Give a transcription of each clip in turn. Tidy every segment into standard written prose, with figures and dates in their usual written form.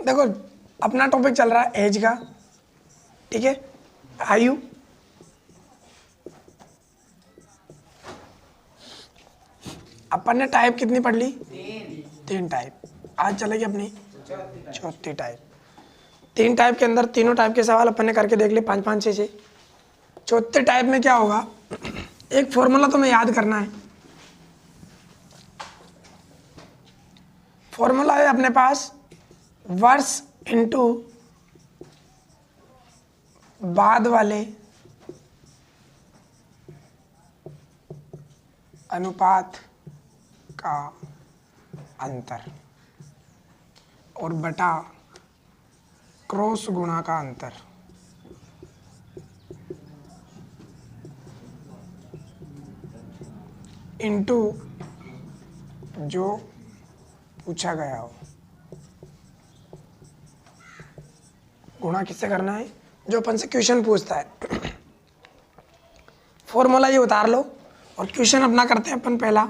देखो अपना टॉपिक चल रहा है एज का, ठीक है, आयु। अपन ने टाइप कितनी पढ़ ली? तीन टाइप। आज चलेगी अपनी चौथी टाइप। तीन टाइप के अंदर तीनों टाइप के सवाल अपन ने करके देख लिए, 5 5 6 6। चौथे टाइप में क्या होगा, एक फॉर्मूला तुम्हें याद करना है। फॉर्मूला है अपने पास वर्ष इंटू बाद वाले अनुपात का अंतर और बटा क्रॉस गुणा का अंतर। इंटू जो पूछा गया हो। गुणा किससे करना है? जो अपन से क्वेश्चन पूछता है। फॉर्मूला ये उतार लो और क्वेश्चन अपना करते हैं अपन पहला।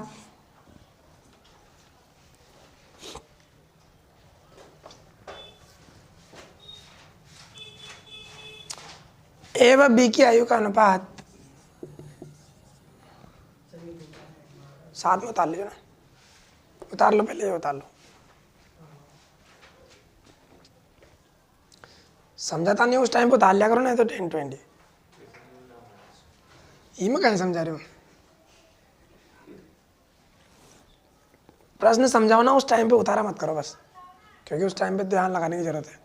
ए व बी की आयु का अनुपात, साथ में उतार लीजिए ना, उतार लो पहले, ये उतार लो। समझाता नहीं उस टाइम पे उतार लिया करो, नहीं तो 10 20 ये मैं कहीं समझा रही हूँ। प्रश्न समझाओ ना, उस टाइम पे उतारा मत करो बस, क्योंकि उस टाइम पे ध्यान लगाने की जरूरत है।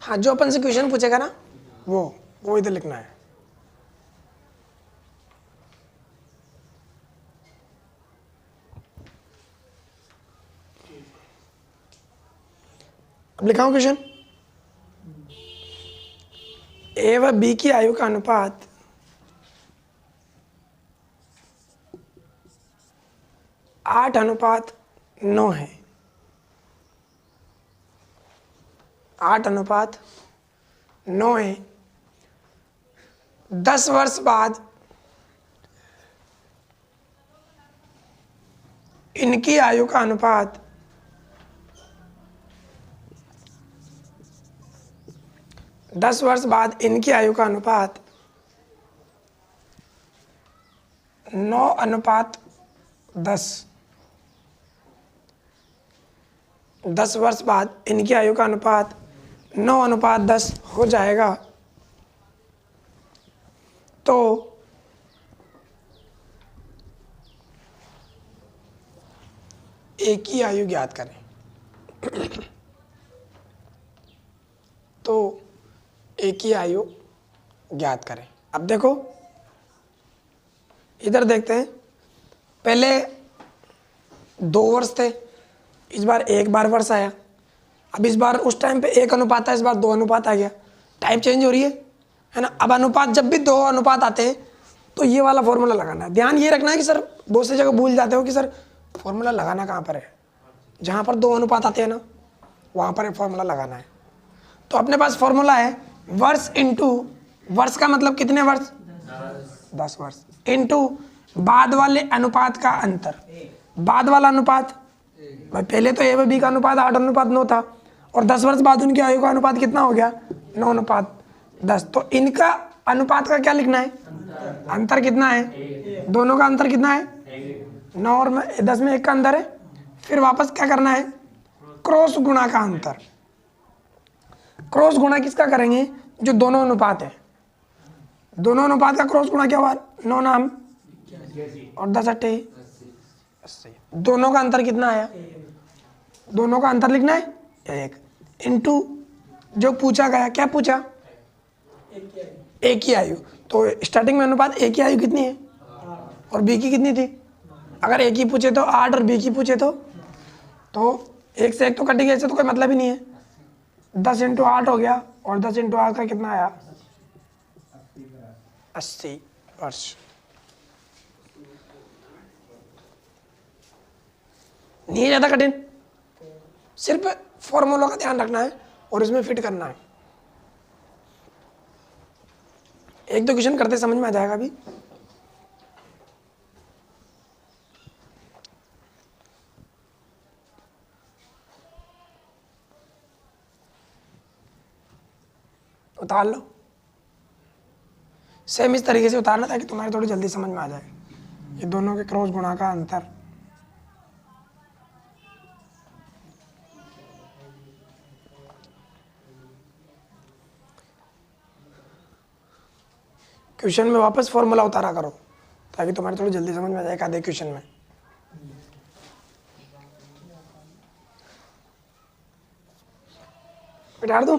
हाँ, जो अपन से क्वेश्चन पूछेगा ना वो इधर लिखना है। अब लिखा हूं क्वेश्चन। ए व बी की आयु का अनुपात 8:9 है। 8:9 है। 10 वर्ष बाद इनकी आयु का अनुपात 10 वर्ष बाद इनकी आयु का अनुपात 9:10। 10 वर्ष बाद इनकी आयु का अनुपात 9:10 हो जाएगा। तो एक ही आयु ज्ञात करें। तो एक ही आयु ज्ञात करें। अब देखो इधर देखते हैं, पहले 2 वर्ष थे, इस बार 1 बार वर्ष आया। अब इस बार उस टाइम पे 1 अनुपात था, इस बार 2 अनुपात आ गया। टाइप चेंज हो रही है ना। अब अनुपात, जब भी 2 अनुपात आते हैं तो ये वाला फॉर्मूला लगाना है। ध्यान ये रखना है कि सर बहुत सी जगह भूल जाते हो कि सर फॉर्मूला लगाना कहाँ पर है। जहाँ पर 2 अनुपात आते हैं ना, वहाँ पर फॉर्मूला लगाना है। तो अपने पास फॉर्मूला है वर्ष इंटू, वर्ष का मतलब कितने वर्ष? 10 वर्ष, इंटू बाद वाले अनुपात का अंतर। बाद वाला अनुपात भाई, पहले तो ए व बी का अनुपात 8:9 था, और 10 वर्ष बाद उनकी आयु का अनुपात कितना हो गया? 9:10। तो इनका अनुपात का क्या लिखना है? अंतर कितना है? दोनों का अंतर कितना है? 9 और 10 में 1 का अंतर है। फिर वापस क्या करना है? क्रॉस गुणा का अंतर। क्रॉस गुणा किसका करेंगे? जो दोनों अनुपात है। दोनों अनुपात का क्रॉस गुणा क्या हुआ? 9 नाम और 10 अट्ठे 80। दोनों का अंतर कितना आया? दोनों का अंतर लिखना है 1, इंटू जो पूछा गया। क्या पूछा? एक ही आयु। तो स्टार्टिंग में अनुपात एक ही आयु कितनी है और बी की कितनी थी? अगर एक ही पूछे तो 8 और बी की पूछे तो 1 से 1 तो कटेगी, ऐसे तो कोई मतलब ही नहीं है। 10 × 8 हो गया, और 10 × 8 का कितना आया? 80 वर्ष। नहीं है ज़्यादा कठिन, सिर्फ फॉर्मूलों का ध्यान रखना है और इसमें फिट करना है। एक दो क्वेश्चन करते समझ में आ जाएगा अभी। उतार लो, सेम इस तरीके से उतारना ताकि तुम्हारे थोड़ी जल्दी समझ में आ जाए ये दोनों के क्रॉस गुणा का अंतर। क्वेश्चन में वापस फॉर्मूला उतारा करो ताकि तुम्हारी थोड़ी जल्दी समझ में आ जाए आधे क्वेश्चन में। बिठाड़ दूं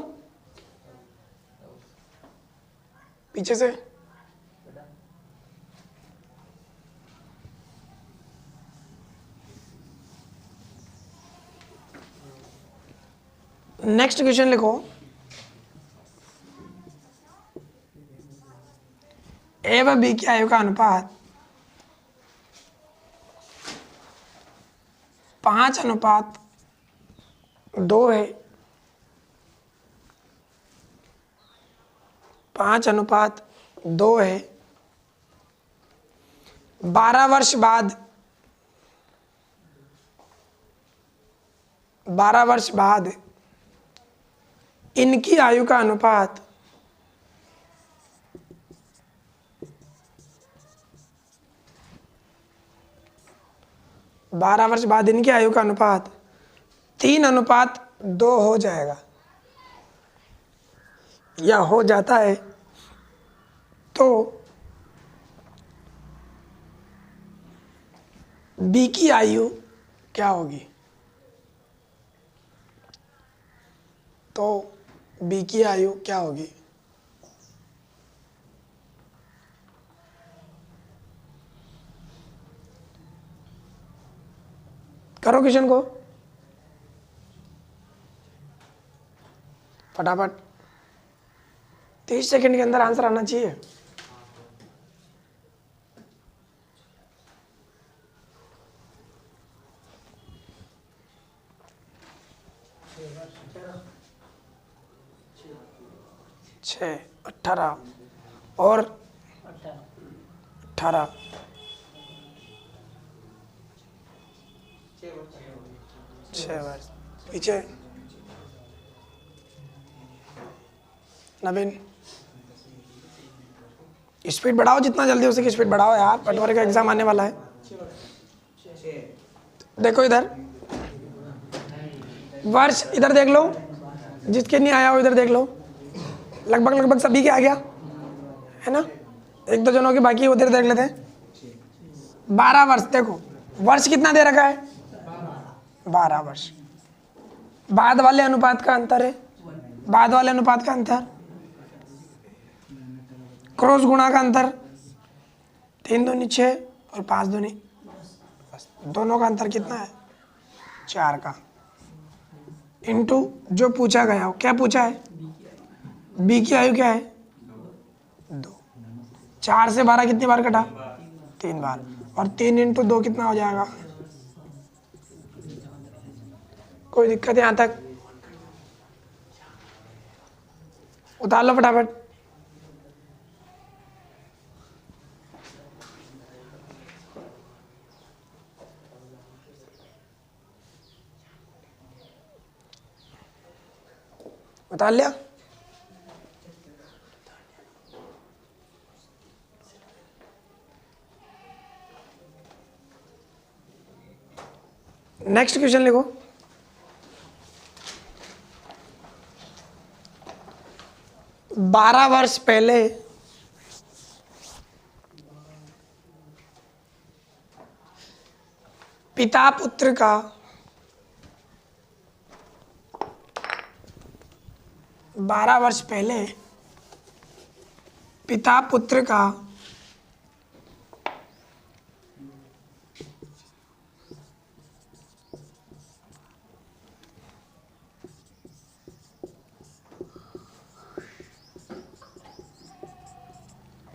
पीछे से? नेक्स्ट क्वेश्चन लिखो, ए व बी की आयु का अनुपात 5:2 है। 5:2 है। 12 वर्ष बाद 12 वर्ष बाद इनकी आयु का अनुपात 12 वर्ष बाद इनकी आयु का अनुपात 3:2 हो जाएगा या हो जाता है, तो बी की आयु क्या होगी? तो बी की आयु क्या होगी? करो क्वेश्चन को फटाफट, 30 सेकंड के अंदर आंसर आना चाहिए। छः 18 और 18 6 वर्ष पीछे। नवीन स्पीड बढ़ाओ, जितना जल्दी हो सके स्पीड बढ़ाओ यार, पटवारी का एग्जाम आने वाला है। देखो इधर वर्ष, इधर देख लो, जिसके नहीं आया हो इधर देख लो। लगभग सभी के आ गया है ना, एक दो जनों के बाकी उधर देख लेते हैं। 12 वर्ष, देखो वर्ष कितना दे रखा है? 12 वर्ष। बाद वाले अनुपात का अंतर है, बाद वाले अनुपात का अंतर, क्रॉस गुणा का अंतर, 3 दूनी 6 और 5 दूनी, दोनों का अंतर कितना है? 4 का, इनटू जो पूछा गया हो। क्या पूछा है? बी की आयु क्या है? 2। 4 से 12 कितनी बार कटा? 3 बार, और 3 × 2 कितना हो जाएगा? कोई दिक्कत यहाँ तक? उतार लो फटाफट। उतार लिया? नेक्स्ट क्वेश्चन लिखो, बारह वर्ष पहले पिता पुत्र का 12 वर्ष पहले पिता पुत्र का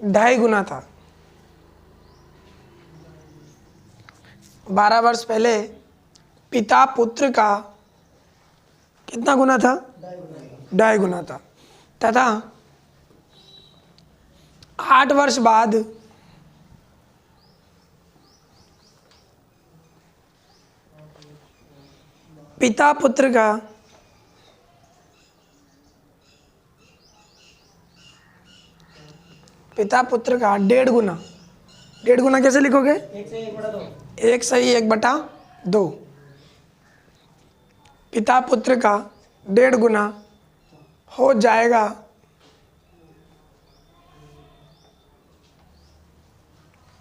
ढाई गुना था। 12 वर्ष पहले पिता पुत्र का कितना गुना था? ढाई गुना था। तथा 8 वर्ष बाद पिता पुत्र का डेढ़ गुना। डेढ़ गुना कैसे लिखोगे? 1/2। पिता पुत्र का डेढ़ गुना हो जाएगा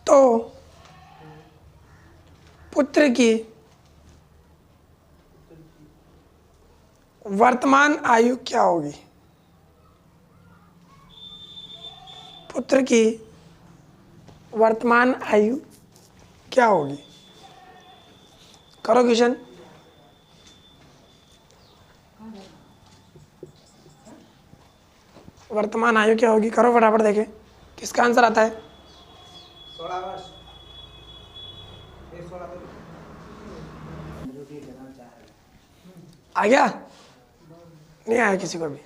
तो पुत्र की वर्तमान आयु क्या होगी? पुत्र की वर्तमान आयु क्या होगी? करो क्वेश्चन। वर्तमान आयु क्या होगी? करो फटाफट, देखें किसका आंसर आता है। 16 वर्ष। आ गया? नहीं आया किसी को भी?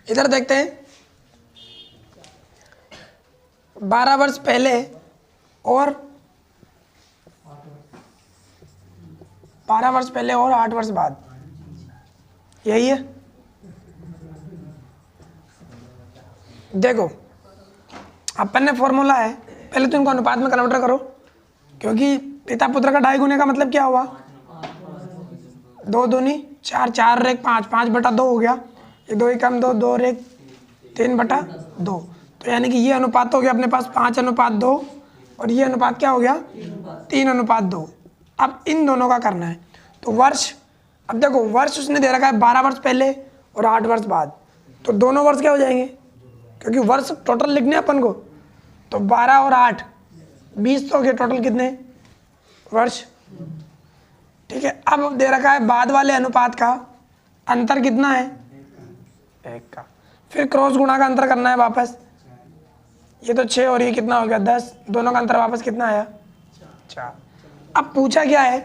इधर देखते हैं। 12 वर्ष पहले और 12 वर्ष पहले और 8 वर्ष बाद, यही है। देखो अपन ने फॉर्मूला है, पहले तो इनको अनुपात में कन्वर्टर करो, क्योंकि पिता पुत्र का 2.5 गुने का मतलब क्या हुआ? 2 दूनी 4, 4 रेख 5, 5/2 हो गया। ये 2 ही कम 2, 2 रेख 3/2। तो यानी कि ये अनुपात हो गया अपने पास 5:2 और ये अनुपात क्या हो गया? 3:2। अब इन दोनों का करना है। तो वर्ष, अब देखो वर्ष उसने दे रखा है 12 वर्ष पहले और 8 वर्ष बाद, तो दोनों वर्ष क्या हो जाएंगे? क्योंकि वर्ष टोटल लिखने हैं अपन को, तो 12 और 8 20 तो हो गए टोटल कितने वर्ष? ठीक है। अब दे रखा है बाद वाले अनुपात का अंतर कितना है? 1 का। फिर क्रॉस गुणा का अंतर करना है वापस। ये तो 6 और ये कितना हो गया? 10। दोनों का अंतर वापस कितना आया? 4। अब पूछा क्या है?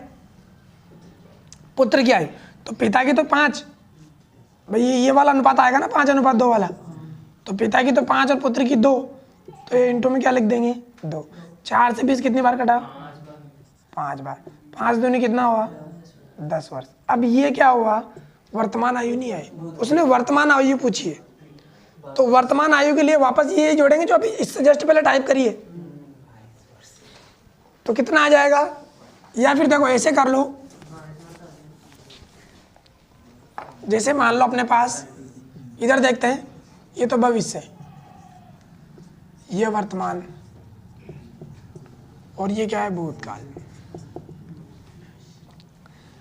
पुत्र की आयु। तो पिता की तो 5, भाई ये वाला अनुपात आएगा ना 5:2 वाला। तो पिता की तो 5 और पुत्र की 2, तो ये इंटू में क्या लिख देंगे? 2। 4 से 20 कितनी बार कटा? 5 बार। 5 दूनी कितना हुआ? 10 वर्ष। अब ये क्या हुआ? वर्तमान आयु नहीं आई, उसने वर्तमान आयु पूछी है। तो वर्तमान आयु के लिए वापस ये जोड़ेंगे जो अभी इससे जस्ट पहले टाइप करिए, तो कितना आ जाएगा? या फिर देखो ऐसे कर लो, जैसे मान लो अपने पास, इधर देखते हैं, ये तो भविष्य, ये वर्तमान और ये क्या है? भूतकाल।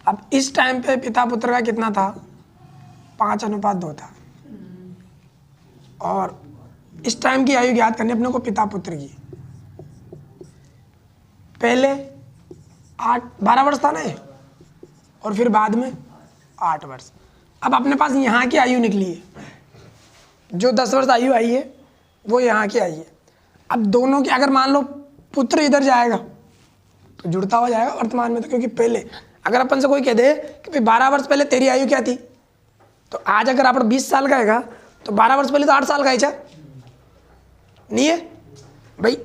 अब इस टाइम पे पिता पुत्र का कितना था? 5:2 था। और इस टाइम की आयु ज्ञात करनी अपने को पिता पुत्र की। पहले 12 वर्ष था ना ये, और फिर बाद में 8 वर्ष। अब अपने पास यहाँ की आयु निकली है, जो 10 वर्ष आयु आई है वो यहाँ की आई है। अब दोनों की अगर मान लो पुत्र इधर जाएगा तो जुड़ता हुआ जाएगा वर्तमान में, तो क्योंकि पहले अगर अपन से कोई कह दे कि भाई 12 वर्ष पहले तेरी आयु क्या थी, तो आज अगर आप 20 साल का हैगा तो 12 वर्ष पहले तो 8 साल का है नहीं है भाई?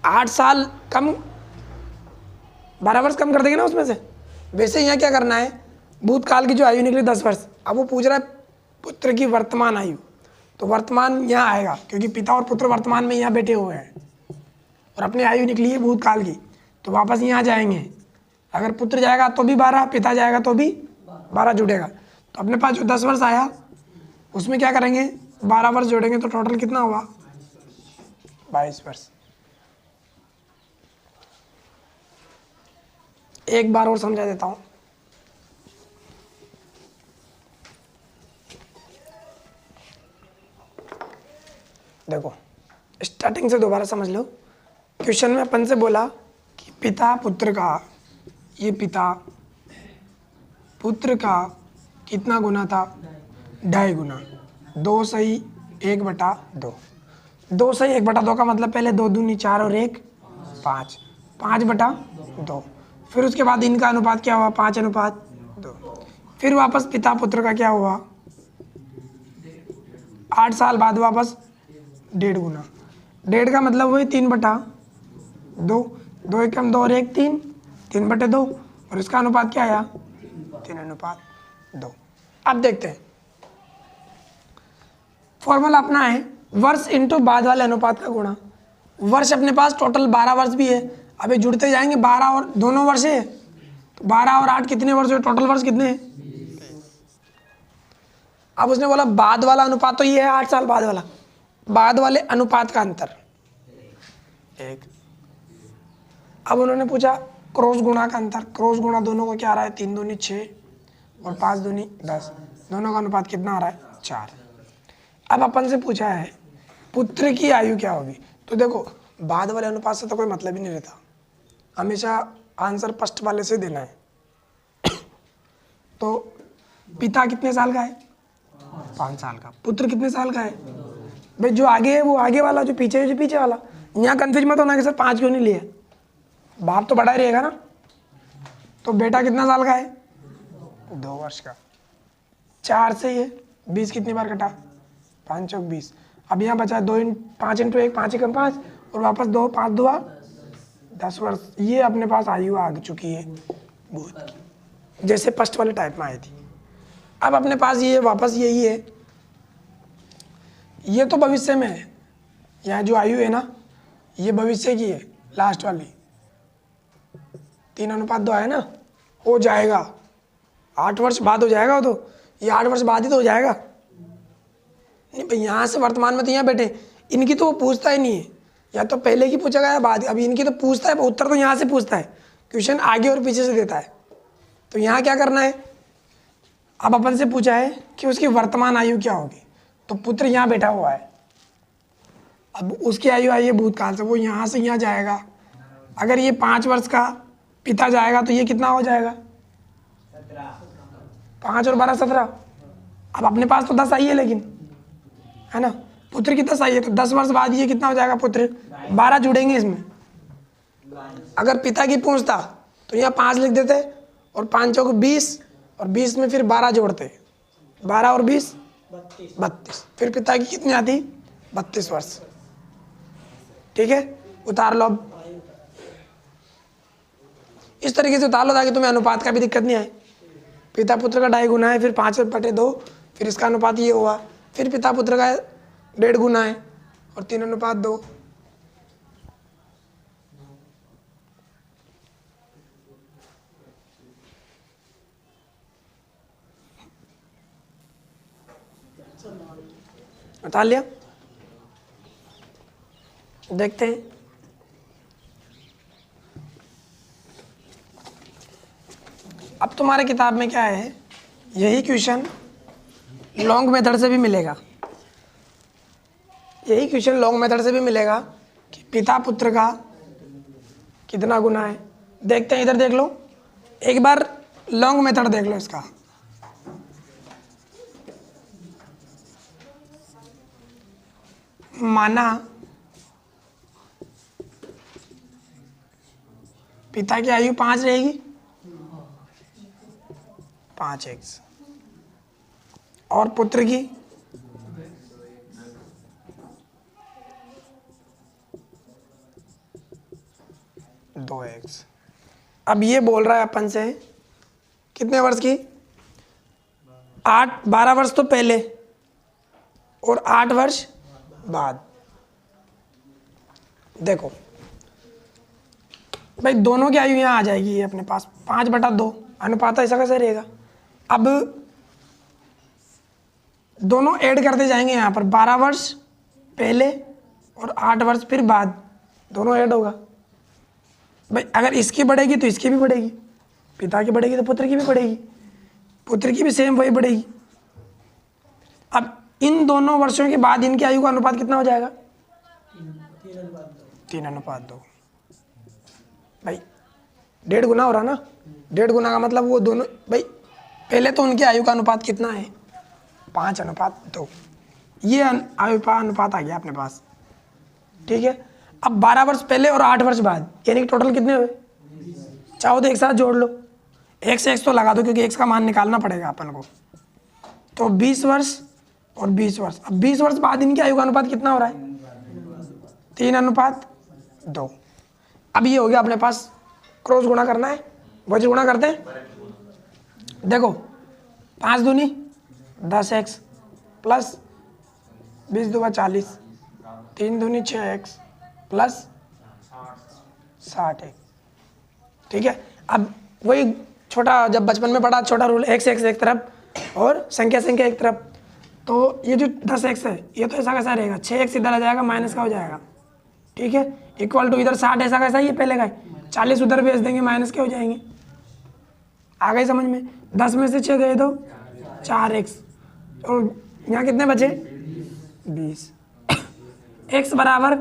8 साल कम, 12 वर्ष कम कर देंगे ना उसमें से। वैसे यहाँ क्या करना है? भूतकाल की जो आयु निकली 10 वर्ष, अब वो पूछ रहा है पुत्र की वर्तमान आयु, तो वर्तमान यहाँ आएगा क्योंकि पिता और पुत्र वर्तमान में यहाँ बैठे हुए हैं और अपनी आयु निकली है भूतकाल की, तो वापस यहाँ जाएंगे। अगर पुत्र जाएगा तो भी 12, पिता जाएगा तो भी 12 जुड़ेगा। तो अपने पास जो 10 वर्ष आया उसमें क्या करेंगे? 12 वर्ष जोड़ेंगे तो टोटल कितना हुआ? 22 वर्ष। एक बार और समझा देता हूँ। देखो स्टार्टिंग से दोबारा समझ लो। क्वेश्चन में अपन से बोला कि पिता पुत्र का, ये पिता पुत्र का कितना गुना था? 2.5 गुना। 2 सही 1/2। 2 सही 1/2 का मतलब पहले 2 दूनी 4 और 1 5, 5/2। फिर उसके बाद इनका अनुपात क्या हुआ? 5:2। फिर वापस पिता पुत्र का क्या हुआ? 8 साल बाद वापस 1.5 गुना। 1.5 का मतलब वही 3/2, 2 एक कम 2 और 1 3, 3/2 और इसका अनुपात क्या आया 3:2। अब देखते हैं फॉर्मूला अपना है वर्ष इंटू बाद वाले अनुपात का गुणा। वर्ष अपने पास टोटल 12 वर्ष भी है, अभी जुड़ते जाएंगे 12 और दोनों वर्ष है तो 12 और 8 कितने वर्ष हुए, टोटल वर्ष कितने हैं। अब उसने बोला बाद वाला अनुपात तो ये है 8 साल बाद वाला, बाद वाले अनुपात का अंतर 1। अब उन्होंने पूछा क्रॉस गुणा का अंतर, क्रॉस गुणा दोनों को क्या आ रहा है 3 दूनी 6 और 5 दूनी 10, दोनों का अनुपात कितना आ रहा है 4। अब अपन से पूछा है पुत्र की आयु क्या होगी, तो देखो बाद वाले अनुपात से तो कोई मतलब ही नहीं रहता, हमेशा आंसर फर्स्ट वाले से देना है। तो पिता कितने साल का है 5 साल का, पुत्र कितने साल का है भाई, जो आगे है वो आगे वाला, जो पीछे है जो पीछे वाला। यहाँ कंफ्यूज मत होना कि सर 5 क्यों नहीं लिए, बाप तो बड़ा ही रहेगा ना। तो बेटा कितना साल का है 2 वर्ष का, 4 से ये 20 कितनी बार कटा 5 चौक 20। अब यहाँ बचा 5 इंटू 1 5 एकम 5 और वापस 2 5 2 10 वर्ष। ये अपने पास आयु आ चुकी है भूत की, जैसे फर्स्ट वाले टाइप में आई थी। अब अपने पास ये वापस यही है, ये तो भविष्य में है, यहाँ जो आयु है ना ये भविष्य की है लास्ट वाली, 3:2 है ना, हो जाएगा 8 वर्ष बाद हो जाएगा, वो तो ये 8 वर्ष बाद ही तो हो जाएगा। नहीं भाई यहाँ से वर्तमान में तो यहाँ बैठे, इनकी तो वो पूछता ही नहीं है, या तो पहले की पूछा गया बाद, अभी इनकी तो पूछता है, उत्तर तो यहाँ से पूछता है, क्वेश्चन आगे और पीछे से देता है। तो यहाँ क्या करना है, अब अपन से पूछा है कि उसकी वर्तमान आयु क्या होगी, तो पुत्र यहाँ बैठा हुआ है, अब उसकी आयु आई है भूतकाल से, वो यहाँ से यहाँ जाएगा। अगर ये 5 वर्ष का पिता जाएगा तो ये कितना हो जाएगा 5 और 12 17। अब अपने पास तो 10 आई है लेकिन, है ना, पुत्र की 10 आई है, तो 10 वर्ष बाद ये कितना हो जाएगा पुत्र, 12 जुड़ेंगे इसमें। अगर पिता की पूछता तो यहाँ 5 लिख देते और 5 चौक 20 और 20 में फिर 12 जोड़ते, 12 और 20 32, फिर पिता की कितनी आती 32 वर्ष। ठीक है, उतार लो अब इस तरीके से उतार लो ताकि तुम्हें अनुपात का भी दिक्कत नहीं आए। पिता पुत्र का 2.5 गुना है, फिर 5/2, फिर इसका अनुपात ये हुआ, फिर पिता पुत्र का 1.5 गुना है और 3:2। उतार लिया, देखते हैं। अब तुम्हारे किताब में क्या है, यही क्वेश्चन लॉन्ग मेथड से भी मिलेगा, यही क्वेश्चन लॉन्ग मेथड से भी मिलेगा कि पिता पुत्र का कितना गुना है। देखते हैं, इधर देख लो एक बार, लॉन्ग मेथड देख लो इसका। माना पिता की आयु 5 रहेगी, 5x, और पुत्र की 2x। अब ये बोल रहा है अपन से कितने वर्ष की, 12 वर्ष तो पहले और 8 वर्ष बाद। देखो भाई दोनों की आयु यहाँ आ जाएगी, ये अपने पास 5/2 अनुपात ऐसा कैसे रहेगा। अब दोनों ऐड करते जाएंगे यहाँ पर, 12 वर्ष पहले और 8 वर्ष फिर बाद, दोनों ऐड होगा। भाई अगर इसकी बढ़ेगी तो इसकी भी बढ़ेगी, पिता की बढ़ेगी तो पुत्र की भी बढ़ेगी, पुत्र की भी सेम वही बढ़ेगी। अब इन दोनों वर्षों के बाद इनकी आयु का अनुपात कितना हो जाएगा 3:2। भाई 1.5 गुना हो रहा ना, 1.5 गुना का मतलब वो दोनों, भाई पहले तो उनकी आयु का अनुपात कितना है 5:2, ये आयु का अनुपात आ गया अपने पास। ठीक है, अब 12 वर्ष पहले और 8 वर्ष बाद, यानी कि टोटल कितने हुए, चाहो तो एक साथ जोड़ लो, एक से एक तो लगा दो क्योंकि x का मान निकालना पड़ेगा अपन को। तो 20 वर्ष और 20 वर्ष, अब 20 वर्ष बाद इनकी आयु का अनुपात कितना हो रहा है 3:2। अब ये हो गया अपने पास, क्रॉस गुणा करना है, वही गुणा करते हैं। देखो 5 दूनी 10x प्लस 20 दूना 40, 3 दूनी 6x प्लस 60x। ठीक है, अब वही छोटा, जब बचपन में पढ़ा छोटा रूल, x एक तरफ और संख्या एक तरफ। तो ये जो 10x है ये तो ऐसा कैसा रहेगा, 6x इधर आ जाएगा, माइनस का हो जाएगा। ठीक है, इक्वल टू इधर 60 ऐसा कैसा, ये पहले का 40 उधर भेज देंगे, माइनस के हो जाएंगे। आ गई समझ में? 10 में से 6 गए तो 4x, और यहाँ कितने बचे 20। x बराबर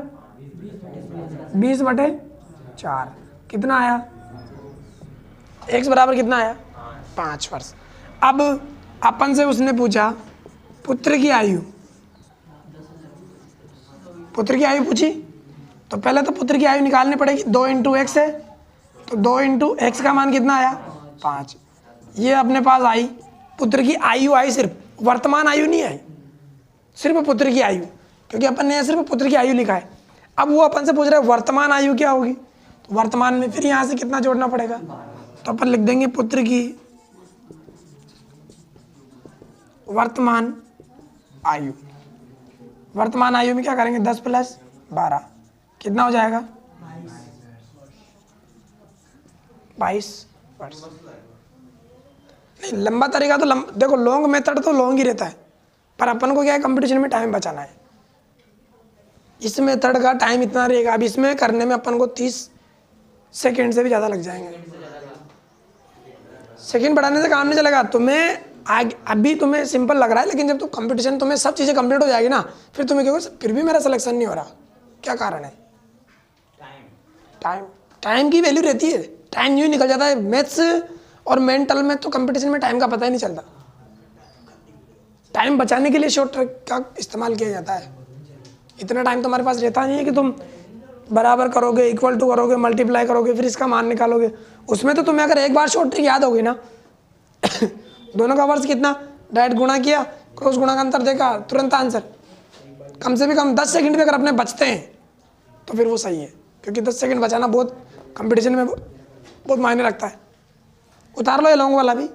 20/4 कितना आया, x बराबर कितना आया 5 वर्ष। अब अपन से उसने पूछा पुत्र की आयु, पुत्र की आयु पूछी, तो पहले तो पुत्र की आयु निकालनी पड़ेगी। 2 × x है, तो 2 × x का मान कितना आया 5। ये अपने पास आई, पुत्र की आयु आई, सिर्फ वर्तमान आयु नहीं आई, सिर्फ पुत्र की आयु, क्योंकि अपन ने सिर्फ पुत्र की आयु लिखा है। अब वो अपन से पूछ रहा है वर्तमान आयु क्या होगी, तो वर्तमान में फिर यहाँ से कितना जोड़ना पड़ेगा, तो अपन लिख देंगे पुत्र की वर्तमान आयु। वर्तमान आयु में क्या करेंगे, 10 + 12 कितना हो जाएगा 22 वर्ष। नहीं, लंबा तरीका तो देखो लॉन्ग मेथड तो लॉन्ग ही रहता है, पर अपन को क्या है कंपटीशन में टाइम बचाना है। इस मेथड का टाइम इतना रहेगा, अब इसमें करने में अपन को 30 सेकेंड से भी ज़्यादा लग जाएंगे। सेकेंड बढ़ाने से काम नहीं चलेगा। तुम्हें अभी तुम्हें सिंपल लग रहा है, लेकिन जब तुम कंपटीशन तुम्हें सब चीज़ें कंप्लीट हो जाएगी ना, फिर तुम्हें क्या होगा, फिर भी मेरा सिलेक्शन नहीं हो रहा, क्या कारण है? टाइम की वैल्यू रहती है, टाइम यूँ निकल जाता है। मैथ्स और मेंटल में तो कंपटीशन में टाइम का पता ही नहीं चलता। टाइम बचाने के लिए शॉर्ट ट्रिक का इस्तेमाल किया जाता है। इतना टाइम तुम्हारे पास रहता नहीं है कि तुम बराबर करोगे, इक्वल टू करोगे, मल्टीप्लाई करोगे, फिर इसका मान निकालोगे। उसमें तो तुम्हें अगर एक बार शॉर्ट ट्रिक याद होगी ना दोनों का वर्ष कितना, डायरेक्ट गुणा किया, क्रॉस गुणा का अंतर देखा, तुरंत आंसर। कम से भी कम 10 सेकंड भी अगर अपने बचते हैं तो फिर वो सही है, क्योंकि 10 सेकंड बचाना बहुत कंपटीशन में बहुत मायने रखता है। उतार लो ये लॉन्ग वाला भी।